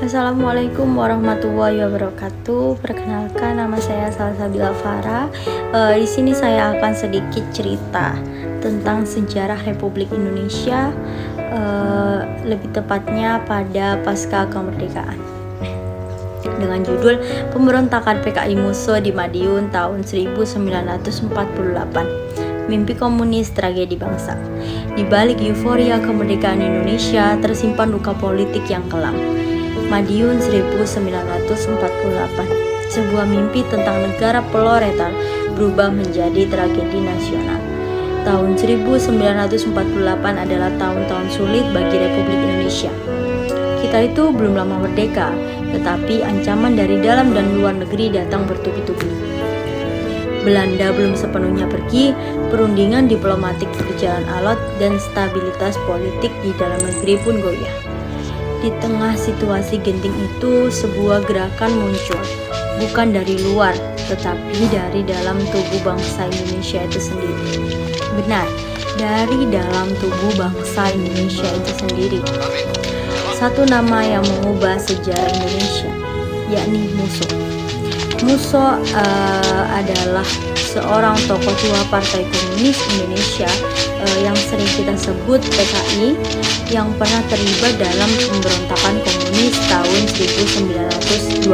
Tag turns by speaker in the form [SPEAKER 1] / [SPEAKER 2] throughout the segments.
[SPEAKER 1] Assalamualaikum warahmatullahi wabarakatuh. Perkenalkan, nama saya Salsabila Farah. Di sini saya akan sedikit cerita tentang sejarah Republik Indonesia, lebih tepatnya pada pasca kemerdekaan. Dengan judul Pemberontakan PKI Musso di Madiun tahun 1948. Mimpi komunis, tragedi bangsa. Di balik euforia kemerdekaan Indonesia tersimpan duka politik yang kelam. Madiun 1948, sebuah mimpi tentang negara proletar berubah menjadi tragedi nasional. Tahun 1948 adalah tahun-tahun sulit bagi Republik Indonesia. Kita itu belum lama merdeka, tetapi ancaman dari dalam dan luar negeri datang bertubi-tubi. Belanda belum sepenuhnya pergi, perundingan diplomatik berjalan alot dan stabilitas politik di dalam negeri pun goyah. Di tengah situasi genting itu, sebuah gerakan muncul, bukan dari luar, tetapi dari dalam tubuh bangsa Indonesia itu sendiri. Benar, dari dalam tubuh bangsa Indonesia itu sendiri. Satu nama yang mengubah sejarah Indonesia, yakni Musso. Musso adalah seorang tokoh tua Partai Komunis Indonesia yang sering kita sebut PKI, yang pernah terlibat dalam pemberontakan komunis tahun 1926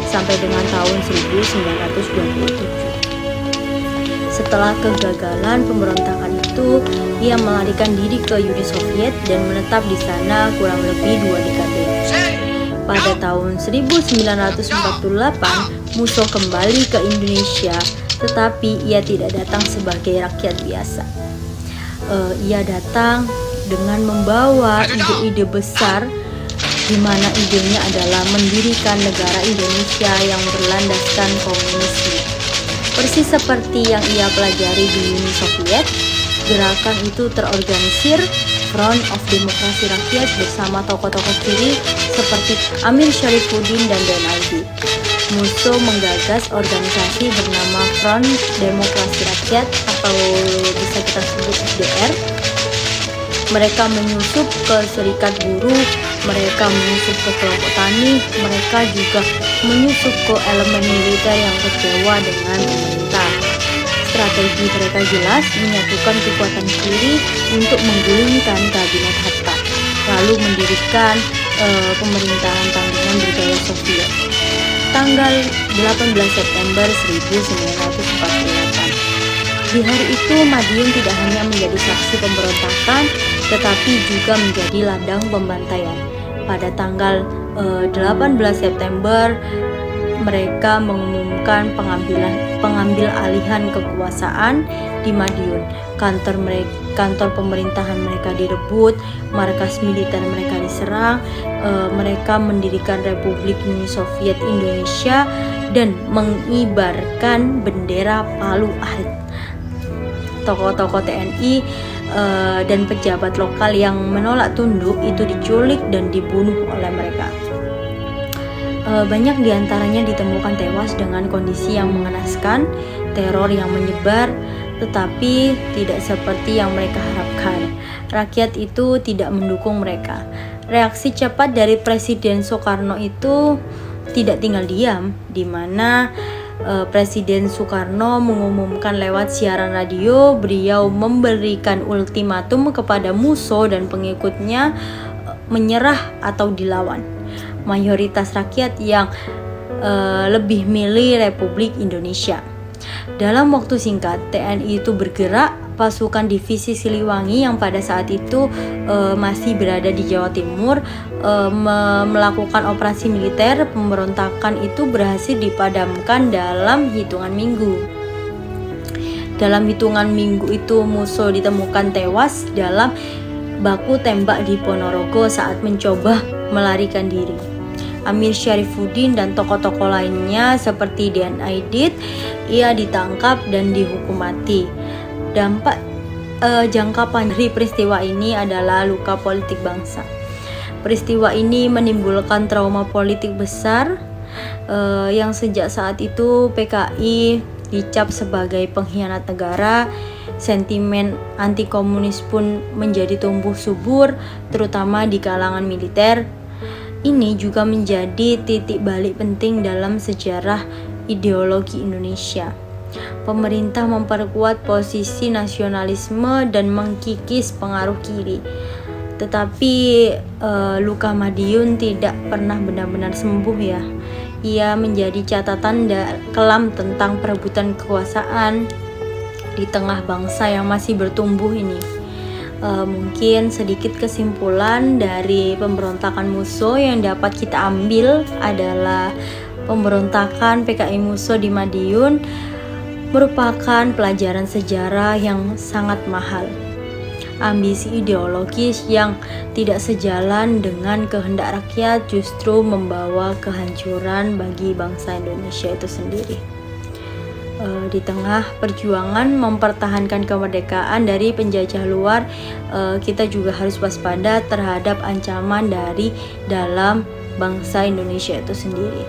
[SPEAKER 1] sampai dengan tahun 1927. Setelah kegagalan pemberontakan itu, ia melarikan diri ke Uni Soviet dan menetap di sana kurang lebih 2 dekade. Pada tahun 1948, Musso kembali ke Indonesia, tetapi ia tidak datang sebagai rakyat biasa. Ia datang dengan membawa ide-ide besar, di mana idenya adalah mendirikan negara Indonesia yang berlandaskan komunisme. Persis seperti yang ia pelajari di Uni Soviet, gerakan itu terorganisir Front of Demokrasi Rakyat bersama tokoh-tokoh kiri seperti Amir Syarifuddin dan DNID. Musso menggagas organisasi bernama Front Demokrasi Rakyat atau bisa kita sebut FDR. Mereka menyusup ke serikat buruh, mereka menyusup ke kelompok tani, mereka juga menyusup ke elemen militer yang kecewa dengan pemerintah. Strategi mereka jelas, menyatukan kekuatan kiri untuk menggulingkan kabinet Hatta, lalu mendirikan pemerintahan tandingan bergaya Soviet. Tanggal 18 September 1948. Di hari itu, Madiun tidak hanya menjadi saksi pemberontakan, tetapi juga menjadi ladang pembantaian. Pada tanggal 18 September, mereka mengumumkan pengambil alihan kekuasaan di Madiun. Kantor pemerintahan mereka direbut, markas militer mereka diserang, mereka mendirikan Republik Uni Soviet Indonesia dan mengibarkan bendera Palu Arit. Tokoh-tokoh TNI dan pejabat lokal yang menolak tunduk itu diculik dan dibunuh oleh mereka. Banyak diantaranya ditemukan tewas dengan kondisi yang mengenaskan, teror yang menyebar, tetapi tidak seperti yang mereka harapkan. Rakyat itu tidak mendukung mereka. Reaksi cepat dari Presiden Soekarno itu tidak tinggal diam, di mana Presiden Soekarno mengumumkan lewat siaran radio, beliau memberikan ultimatum kepada Musso dan pengikutnya menyerah atau dilawan. Mayoritas rakyat yang lebih milih Republik Indonesia. Dalam waktu singkat, TNI itu bergerak. Pasukan divisi Siliwangi yang pada saat itu masih berada di Jawa Timur melakukan operasi militer. Pemberontakan itu berhasil dipadamkan dalam hitungan minggu. Dalam hitungan minggu itu, Musso ditemukan tewas dalam baku tembak di Ponorogo saat mencoba melarikan diri. Amir Syarifuddin dan tokoh-tokoh lainnya seperti DNID, ia ditangkap dan dihukum mati. Dampak jangka panjang dari peristiwa ini adalah luka politik bangsa. Peristiwa ini menimbulkan trauma politik besar yang sejak saat itu PKI dicap sebagai pengkhianat negara. Sentimen anti komunis pun menjadi tumbuh subur, terutama di kalangan militer. ini juga menjadi titik balik penting dalam sejarah ideologi Indonesia. Pemerintah memperkuat posisi nasionalisme dan mengkikis pengaruh kiri. Tetapi luka Madiun tidak pernah benar-benar sembuh ya. Ia menjadi catatan kelam tentang perebutan kekuasaan di tengah bangsa yang masih bertumbuh ini. Mungkin sedikit kesimpulan dari pemberontakan Musso yang dapat kita ambil adalah pemberontakan PKI Musso di Madiun merupakan pelajaran sejarah yang sangat mahal. Ambisi ideologis yang tidak sejalan dengan kehendak rakyat justru membawa kehancuran bagi bangsa Indonesia itu sendiri. Di tengah perjuangan mempertahankan kemerdekaan dari penjajah luar, kita juga harus waspada terhadap ancaman dari dalam bangsa Indonesia itu sendiri.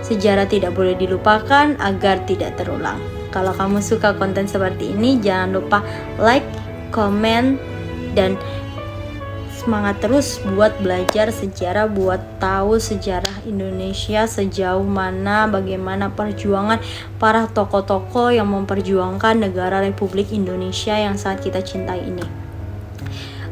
[SPEAKER 1] Sejarah tidak boleh dilupakan agar tidak terulang. Kalau kamu suka konten seperti ini, jangan lupa like, komen, dan semangat terus buat belajar sejarah, buat tahu sejarah Indonesia sejauh mana, bagaimana perjuangan para tokoh-tokoh yang memperjuangkan negara Republik Indonesia yang sangat kita cintai ini.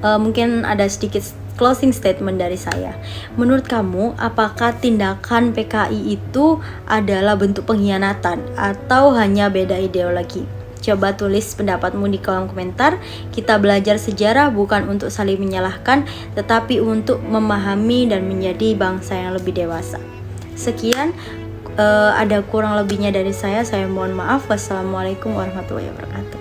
[SPEAKER 1] Mungkin ada sedikit closing statement dari saya. Menurut kamu, apakah tindakan PKI itu adalah bentuk pengkhianatan atau hanya beda ideologi? Coba tulis pendapatmu di kolom komentar. Kita belajar sejarah bukan untuk saling menyalahkan, tetapi untuk memahami dan menjadi bangsa yang lebih dewasa. Sekian, ada kurang lebihnya dari saya mohon maaf. Wassalamualaikum warahmatullahi wabarakatuh.